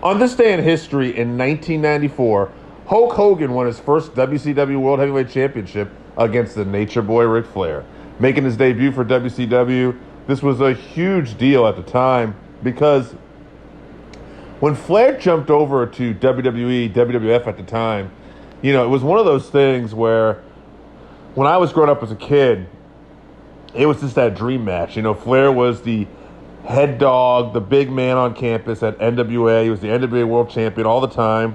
On this day in history, in 1994, Hulk Hogan won his first WCW World Heavyweight Championship against the Nature Boy Ric Flair. Making his debut for WCW, this was a huge deal at the time because when Flair jumped over to WWE, WWF at the time, you know, it was one of those things where when I was growing up as a kid, it was just that dream match. You know, Flair was the head dog, the big man on campus at NWA. He was the NWA World Champion all the time.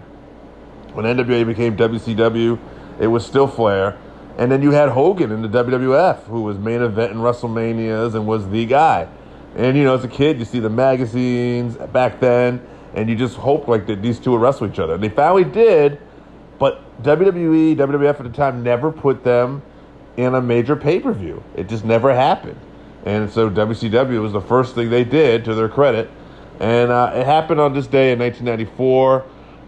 When NWA became WCW, it was still Flair. And then you had Hogan in the WWF, who was main event in WrestleManias and was the guy. And, you know, as a kid, you see the magazines back then, and you just hoped like that these two would wrestle each other. And they finally did, but WWE, WWF at the time never put them in a major pay-per-view. It just never happened. And so WCW was the first thing they did, to their credit. And it happened on this day in 1994.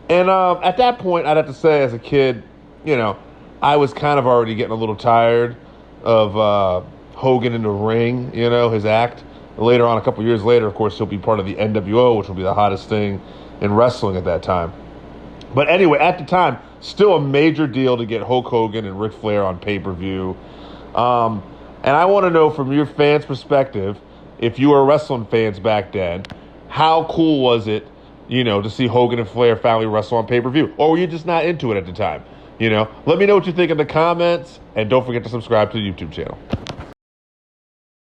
And at that point, I'd have to say, as a kid, you know, I was kind of already getting a little tired of Hogan in the ring, you know, his act. Later on, a couple years later, of course, he'll be part of the NWO, which will be the hottest thing in wrestling at that time. But anyway, at the time, still a major deal to get Hulk Hogan and Ric Flair on pay-per-view. And I want to know from your fans' perspective, if you were wrestling fans back then, how cool was it, you know, to see Hogan and Flair finally wrestle on pay-per-view? Or were you just not into it at the time? You know, let me know what you think in the comments, and don't forget to subscribe to the YouTube channel.